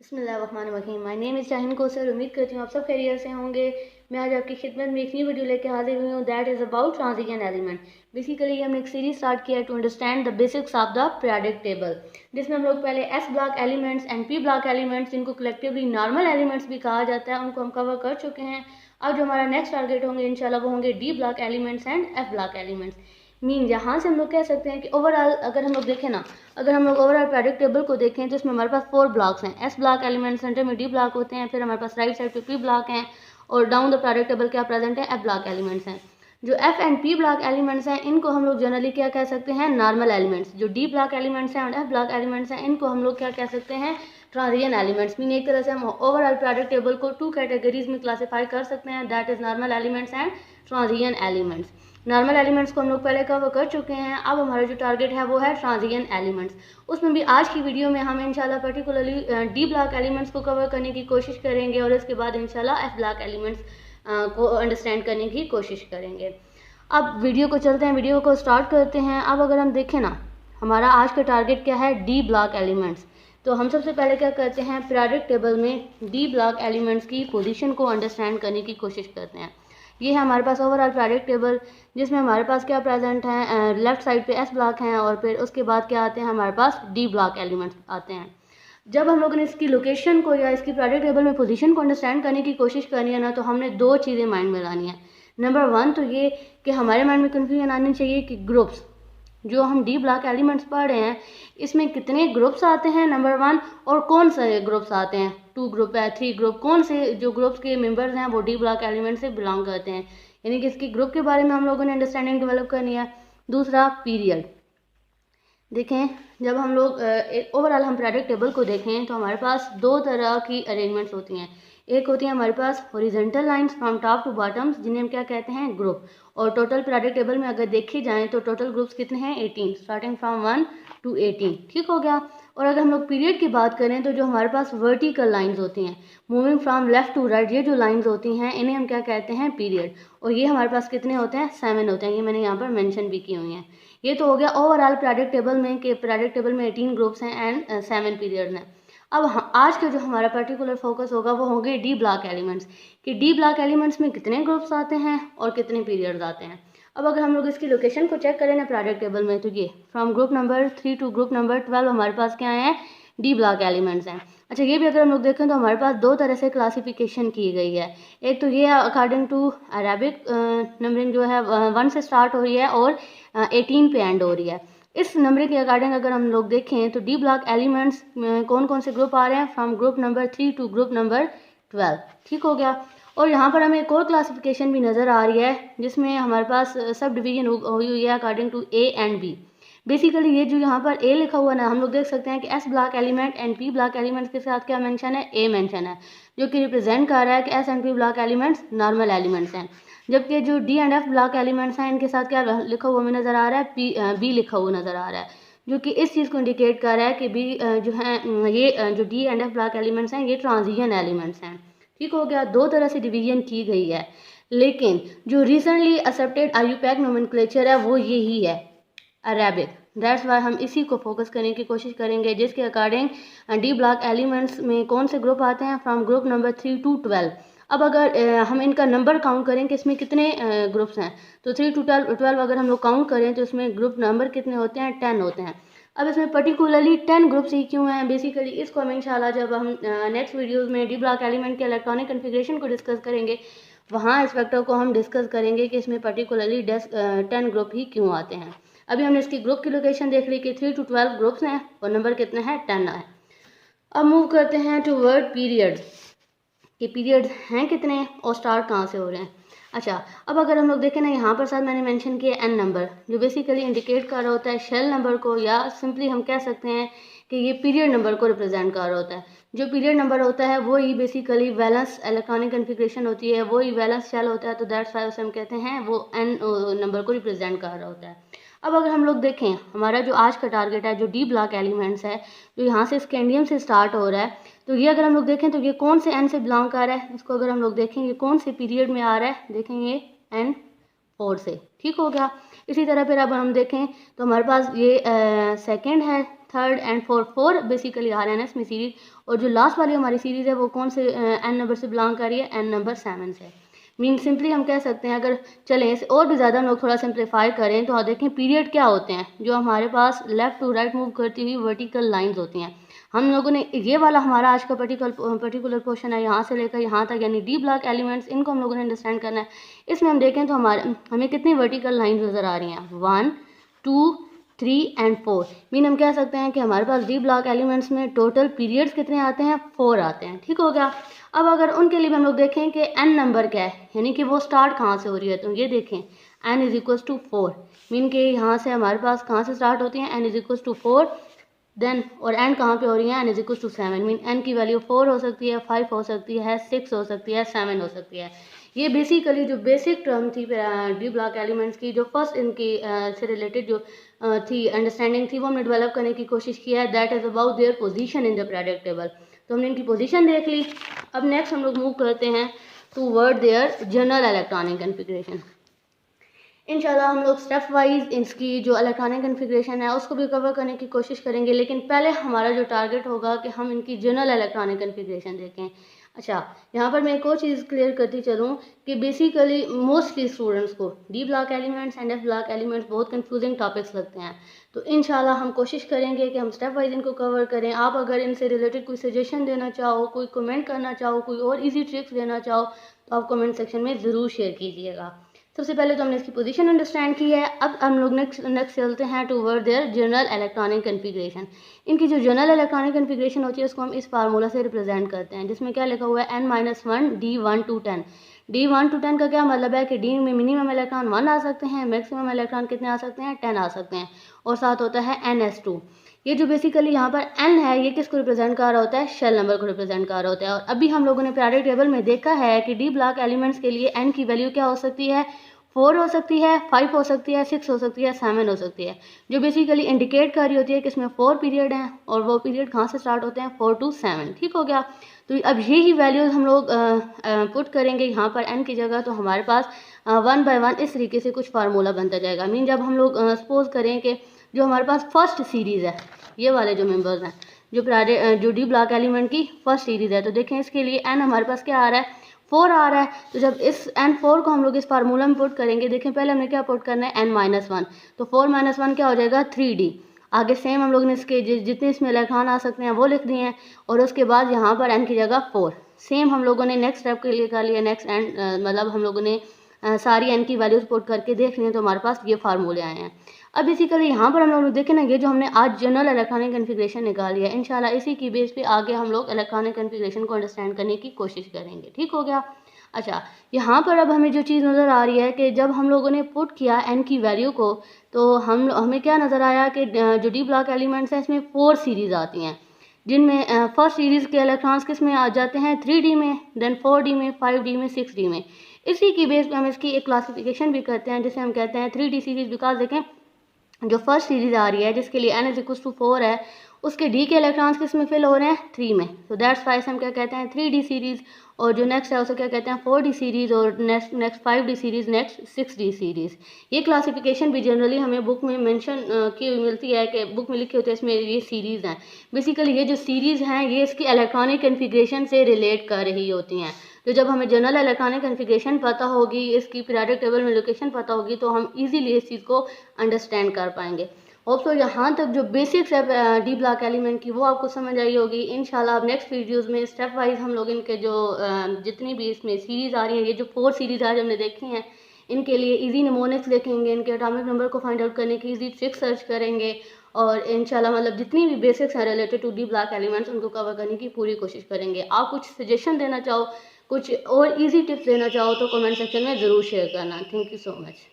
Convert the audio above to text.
बिस्मिल्लाहिर्रहमानिर्रहीम। My name is Shaheen Kausar. उम्मीद करती हूँ आप सब खैरियत से होंगे। मैं आज आपकी खिदमत में एक नई वीडियो लेकर हाजिर हुई हूँ, that is about transition element. Basically हमने एक सीरीज स्टार्ट किया है to understand the basics of the periodic table, जिसमें हम लोग पहले s block elements and p block elements, जिनको कलेक्टिवली नॉर्मल एलिमेंट्स भी कहा जाता है, उनको हम कवर कर चुके हैं। अब जो हमारा नेक्स्ट टारगेट होंगे इंशाल्लाह वो होंगे D block elements and F block elements. Mean यहाँ से हम लोग कह सकते हैं कि ओवरऑल अगर हम लोग देखें ना, अगर हम लोग ओवरऑल पीरियोडिक टेबल को देखें तो इसमें हमारे पास 4 ब्लॉक्स हैं। एस ब्लॉक एलिमेंट सेंटर में डी ब्लॉक होते हैं, फिर हमारे पास राइट साइड पे पी ब्लॉक हैं, और डाउन द पीरियोडिक टेबल क्या प्रेजेंट है, एफ ब्लॉक एलिमेंट्स हैं। जो F and p block elements हैं इनको हम लोग जनरली क्या कह सकते हैं, नॉर्मल एलिमेंट्स। जो डी ब्लॉक एलिमेंट्स हैं और एफ ब्लॉक एलिमेंट्स हैं इनको हम लोग क्या कह सकते हैं, ट्रांजिशन एलिमेंट्स। मीन एक तरह से हम ओवरऑल पीरियोडिक टेबल को 2 कैटेगरीज में क्लासीफाई कर सकते हैं, that is normal elements and transition elements. Normal elements को हम लोग पहले कवर कर चुके हैं। अब हमारा जो टारगेट है वो है ट्रांजिशन एलिमेंट्स। उसमें भी आज की वीडियो में हम इंशाल्लाह पर्टिकुलरली डी ब्लॉक एलिमेंट्स को कवर करने की कोशिश करेंगे, और इसके बाद इंशाल्लाह एफ ब्लॉक एलिमेंट्स को अंडरस्टैंड करने की कोशिश करेंगे। अब वीडियो को चलते हैं, वीडियो को स्टार्ट करते हैं। अब अगर हम देखें ना, हमारा आज का टारगेट क्या है, डी ब्लॉक एलिमेंट्स। तो हम सबसे पहले क्या करते हैं, पीरियोडिक टेबल में डी ब्लॉक एलिमेंट्स की पोजीशन को अंडरस्टैंड करने की कोशिश करते हैं। ये है हमारे पास ओवरऑल पीरियोडिक टेबल, जिसमें हमारे पास क्या प्रेजेंट है, लेफ्ट साइड पे एस ब्लॉक हैं, और फिर उसके बाद क्या आते हैं, हमारे पास डी ब्लॉक एलिमेंट्स आते हैं। जब हम लोगों ने इसकी लोकेशन को या इसकी पीरियोडिक टेबल में पोजीशन को अंडरस्टैंड करने की कोशिश करनी है ना, तो हमने 2 चीज़ें माइंड में लानी है। नंबर 1 तो ये कि हमारे माइंड में कन्फ्यूजन आनी चाहिए कि ग्रुप्स जो हम डी ब्लॉक एलिमेंट्स पढ़ रहे हैं इसमें कितने ग्रुप्स आते हैं, नंबर 1, और कौन से ग्रुप्स आते हैं, 2 ग्रुप है, 3 ग्रुप, कौन से जो ग्रुप्स के मेंबर्स हैं वो डी ब्लॉक एलिमेंट से बिलोंग करते हैं, यानी कि इसकी ग्रुप के बारे में हम लोगों ने अंडरस्टैंडिंग डेवलप करनी है। दूसरा, पीरियड। देखें, जब हम लोग ओवरऑल हम पीरियोडिक टेबल को देखें तो हमारे पास 2 तरह की अरेंजमेंट्स होती हैं। एक होती है हमारे पास horizontal lines from top to bottoms, जिन्हें हम क्या कहते हैं, ग्रुप। और टोटल पीरियोडिक टेबल में अगर देखे जाएं तो टोटल ग्रुप्स कितने हैं, 18, स्टार्टिंग फ्रॉम 1 to 18। ठीक हो गया। और अगर हम लोग पीरियड की बात करें तो जो हमारे पास वर्टिकल लाइंस होती हैं, moving from left to right, ये जो लाइंस होती हैं इन्हें हम क्या कहते हैं, पीरियड। और ये हमारे पास कितने होते हैं, 7 होते हैं। ये मैंने यहाँ पर मेंशन भी की हुई हैं। ये तो हो गया ओवरऑल पीरियोडिक टेबल में कि पीरियोडिक टेबल में 18 ग्रुप्स हैं एंड 7 पीरियड्स हैं। अब आज का जो हमारा पर्टिकुलर फोकस होगा वो होंगे डी ब्लॉक एलिमेंट्स, कि डी ब्लॉक एलिमेंट्स में कितने ग्रुप्स आते हैं और कितने पीरियड्स आते हैं। अब अगर हम लोग इसकी लोकेशन को चेक करें ना पीरियोडिक टेबल में, तो ये from group number 3 to group number 12 हमारे पास क्या है, डी ब्लॉक एलिमेंट्स हैं। अच्छा, ये भी अगर हम लोग देखें तो हमारे पास 2 तरह से क्लासिफिकेशन की गई है। एक तो ये अकॉर्डिंग टू अरेबिक नंबरिंग, जो है 1 से स्टार्ट हो रही है और 18 पे एंड हो रही है। इस नंबर के अकॉर्डिंग अगर हम लोग देखें तो डी ब्लॉक एलिमेंट्स में कौन कौन से ग्रुप आ रहे हैं, from group number 3 to group number 12। ठीक हो गया। और यहाँ पर हमें एक और क्लासिफिकेशन भी नज़र आ रही है, जिसमें हमारे पास सब डिवीजन हुई हुई है according to A and B. बेसिकली ये जो यहाँ पर ए लिखा हुआ ना, हम लोग देख सकते हैं कि S block element and p block elements के साथ क्या मेंशन है, ए मेंशन है, जो कि रिप्रेजेंट कर रहा है कि S and p block elements normal elements हैं। जबकि जो D and F block elements हैं इनके साथ क्या लिखा हुआ हमें नज़र आ रहा है, बी लिखा हुआ नज़र आ रहा है, जो कि इस चीज़ को इंडिकेट कर रहा है कि बी जो है ये जो D and F block elements हैं ये ट्रांजिशन एलिमेंट्स हैं। ठीक हो गया। 2 तरह से डिवीजन की गई है, लेकिन जो रिसेंटली एक्सेप्टेड आईयूपैक नोमेनक्लेचर है वो यही है, अरेबिक। दैट्स वाई हम इसी को फोकस करने की कोशिश करेंगे, जिसके अकॉर्डिंग डी ब्लॉक एलिमेंट्स में कौन से ग्रुप आते हैं, फ्रॉम ग्रुप नंबर 3 टू 12। अब अगर हम इनका नंबर काउंट करें कि इसमें कितने ग्रुप्स हैं, तो 3 टू 12 अगर हम लोग काउंट करें तो इसमें ग्रुप नंबर कितने होते हैं, 10 होते हैं। अब इसमें पर्टिकुलरली 10 ग्रुप्स ही क्यों हैं, बेसिकली इसको हम इंशाल्लाह जब हम नेक्स्ट वीडियोज़ में डी ब्लॉक एलिमेंट के इलेक्ट्रॉनिक कन्फिग्रेशन को डिस्कस करेंगे, वहाँ इस फैक्टर को हम डिस्कस करेंगे कि इसमें पर्टिकुलरली 10 ग्रुप ही क्यों आते हैं। अभी हमने इसकी ग्रुप की लोकेशन देख ली कि 3 टू 12 ग्रुप्स हैं और नंबर कितने हैं, 10 है। अब मूव करते हैं टू वर्ड पीरियड्स, कि पीरियड्स हैं कितने और स्टार्ट कहाँ से हो रहे हैं। अच्छा, अब अगर हम लोग देखें ना, यहाँ पर साथ मैंने मेंशन किया एन नंबर, जो बेसिकली इंडिकेट कर रहा होता है शेल नंबर को, या सिंपली हम कह सकते हैं कि ये पीरियड नंबर को रिप्रेजेंट कर रहा होता है। जो पीरियड नंबर होता है वो ही बेसिकली वैलेंस इलेक्ट्रॉनिक कन्फिग्रेशन होती है, वो ही वैलेंस शेल होता है, तो दैट्स वाई उसे हम कहते हैं वो एन नंबर को रिप्रेजेंट कर रहा होता है। अब अगर हम लोग देखें, हमारा जो आज का टारगेट है जो डी ब्लॉक एलिमेंट्स है, जो यहाँ से स्कैंडियम से स्टार्ट हो रहा है, तो ये अगर हम लोग देखें तो ये कौन से एन से बिलोंग कर रहा है, इसको अगर हम लोग देखें ये कौन से पीरियड में आ रहा है, देखेंगे एन 4 से। ठीक हो गया। इसी तरह फिर अब हम देखें तो हमारे पास ये सेकंड है, third and fourth, 4 basically RNS में सीरीज, और जो लास्ट वाली हमारी सीरीज़ है वो कौन से n नंबर से बिलोंग कर रही है, n नंबर 7 से। मीन सिंपली हम कह सकते हैं, अगर चलें इसे और भी ज़्यादा हम लोग थोड़ा सिंप्लीफाई करें तो देखें पीरियड क्या होते हैं, जो हमारे पास लेफ़्ट टू राइट मूव करती हुई वर्टिकल लाइंस होती हैं। हम लोगों ने ये वाला हमारा आज का पर्टिकुलर क्वेश्चन है, यहाँ से लेकर यहाँ तक, यानी डी ब्लॉक एलिमेंट्स, इनको हम लोगों ने अंडरस्टैंड करना है। इसमें हम देखें तो हमें कितनी वर्टिकल लाइंस नज़र आ रही हैं, 1 2 3 एंड 4। मीन हम कह सकते हैं कि हमारे पास डी ब्लॉक एलिमेंट्स में टोटल पीरियड्स कितने आते हैं, 4 आते हैं। ठीक हो गया। अब अगर उनके लिए हम लोग देखें कि n नंबर क्या है, यानी कि वो स्टार्ट कहाँ से हो रही है, तो ये देखें n = 4। मीन कि यहाँ से हमारे पास कहाँ से स्टार्ट होती है, n = 4, देन और एंड कहाँ पे हो रही है, n = 7। मीन n की वैल्यू 4 हो सकती है, 5 हो सकती है, 6 हो सकती है, 7 हो सकती है। ये बेसिकली जो बेसिक टर्म थी डी ब्लॉक एलिमेंट्स की, जो फर्स्ट इनकी से रिलेटेड जो थी अंडरस्टैंडिंग थी, वो हमने डेवलप करने की कोशिश की है। That is about their position in the periodic table. तो हमने इनकी पोजीशन देख ली। अब नेक्स्ट हम लोग मूव करते हैं toward their general electronic configuration. इंशाल्लाह हम लोग स्टेप वाइज इसकी जो इलेक्ट्रॉनिक कन्फिग्रेशन है उसको भी कवर करने की कोशिश करेंगे, लेकिन पहले हमारा जो टारगेट होगा कि हम इनकी जनरल इलेक्ट्रॉनिक कन्फिग्रेशन देखें। अच्छा, यहाँ पर मैं एक और चीज़ क्लियर करती चलूँ कि बेसिकली मोस्टली स्टूडेंट्स को D block elements and F block elements बहुत कंफ्यूजिंग टॉपिक्स लगते हैं। तो इंशाल्लाह हम कोशिश करेंगे कि हम स्टेप वाइज इनको कवर करें। आप अगर इनसे रिलेटेड कोई सजेशन देना चाहो, कोई कमेंट करना चाहो, कोई और ईजी ट्रिक्स देना चाहो, तो आप कमेंट सेक्शन में ज़रूर शेयर कीजिएगा। सबसे पहले तो हमने इसकी पोजीशन अंडरस्टैंड की है। अब हम लोग नेक्स्ट चलते हैं toward their general electronic configuration. इनकी जो जनरल इलेक्ट्रॉनिक कन्फिग्रेशन होती है उसको हम इस फार्मूला से रिप्रेजेंट करते हैं, जिसमें क्या लिखा हुआ है, n-1 d1 to 10। d1 to 10 का क्या मतलब है कि डी में मिनिमम इलेक्ट्रॉन 1 आ सकते हैं, मैक्सिमम इलेक्ट्रॉन कितने आ सकते हैं, 10 आ सकते हैं, और साथ होता है ns2। ये जो बेसिकली यहाँ पर n है, ये किसको रिप्रेजेंट कर रहा होता है, शेल नंबर को रिप्रेजेंट कर रहा होता है। और अभी हम लोगों ने पीरियोडिक टेबल में देखा है कि डी ब्लॉक एलिमेंट्स के लिए n की वैल्यू क्या हो सकती है, 4 हो सकती है, 5 हो सकती है, 6 हो सकती है, 7 हो सकती है, जो बेसिकली इंडिकेट कर रही होती है कि इसमें 4 पीरियड हैं, और वो पीरियड कहाँ से स्टार्ट होते हैं, 4 to 7। ठीक हो गया। तो अब यही वैल्यूज़ हम लोग पुट करेंगे यहाँ पर n की जगह, तो हमारे पास 1 by 1 इस तरीके से कुछ फार्मूला बनता जाएगा। मीन जब हम लोग सपोज करें कि जो हमारे पास फर्स्ट सीरीज़ है, ये वाले जो मेंबर्स हैं, जो डी ब्लॉक एलिमेंट की फर्स्ट सीरीज़ है, तो देखें इसके लिए n हमारे पास क्या आ रहा है, 4 आ रहा है। तो जब इस n4 को हम लोग इस फार्मूला में पुट करेंगे, देखें पहले हमने क्या पुट करना है, n-1, तो 4 - 1 क्या हो जाएगा, 3d। आगे सेम हम लोग ने इसके जितने इसमें इलेक्ट्रॉन आ सकते हैं वो लिख दिए हैं, और उसके बाद यहाँ पर n की जगह 4। सेम हम लोगों ने नेक्स्ट स्टेप के लिए कर लिया, नेक्स्ट मतलब हम लोगों ने सारी n की वैल्यूज पुट करके देख ली हैं, तो हमारे पास ये फार्मूले आए हैं। अब बेसिकली यहाँ पर हम लोग देखें ना, ये जो हमने आज जनरल इलेक्ट्रॉनिक कन्फिग्रेशन निकाली है, इंशाल्लाह इसी की बेस पे आगे हम लोग इलेक्ट्रॉनिक कन्फिग्रेशन को अंडरस्टैंड करने की कोशिश करेंगे। ठीक हो गया। अच्छा, यहाँ पर अब हमें जो चीज़ नज़र आ रही है कि जब हम लोगों ने पुट किया n की वैल्यू को, तो हमें क्या नज़र आया कि जो डी ब्लॉक एलिमेंट्स हैं इसमें 4 सीरीज़ आती हैं, जिनमें फर्स्ट सीरीज़ के इलेक्ट्रॉन्स किस में आ जाते हैं, 3d में, देन 4d में, 5d में, 6d में। इसी की बेस पे हम इसकी एक क्लासिफिकेशन भी करते हैं, जिसे हम कहते हैं 3d सीरीज़। बिकॉज देखें जो फर्स्ट सीरीज़ आ रही है जिसके लिए n = 4 है, उसके d के इलेक्ट्रॉन्स किस में फिल हो रहे हैं, 3 में। तो दैट्स वाइज हम क्या कहते हैं, 3d सीरीज़। और जो नेक्स्ट है उसे क्या कहते हैं, 4d सीरीज़, और next 5d series, next 6d series. ये क्लासिफिकेशन भी जनरली हमें बुक में मेंशन की हुई मिलती है, कि बुक में लिखी होती है इसमें ये सीरीज़ हैं। बेसिकली ये जो सीरीज़ हैं ये इसकी इलेक्ट्रॉनिक कन्फिग्रेशन से रिलेट कर रही होती हैं। तो जब हमें जनरल इलेक्ट्रॉनिक कन्फिग्रेशन पता होगी, इसकी पीरियोडिक टेबल में लोकेशन पता होगी, तो हम इजीली इस चीज़ को अंडरस्टैंड कर पाएंगे। होप सो यहाँ तक जो बेसिक्स है डी ब्लॉक एलिमेंट की वो आपको समझ आई होगी। इंशाल्लाह अब नेक्स्ट वीडियोस में स्टेप वाइज हम लोग इनके जो जितनी भी इसमें सीरीज़ आ रही है, ये जो 4 सीरीज़ आज हमने देखी हैं, इनके लिए इजी निमोनिक्स देखेंगे, इनके एटॉमिक नंबर को फाइंड आउट करने की इजी ट्रिक सर्च करेंगे, और इंशाल्लाह मतलब जितनी भी बेसिक्स हैं related to d block elements उनको कवर करने की पूरी कोशिश करेंगे। आप कुछ सजेशन देना चाहो, कुछ और ईजी टिप्स देना चाहो, तो कमेंट सेक्शन में ज़रूर शेयर करना। Thank you so much.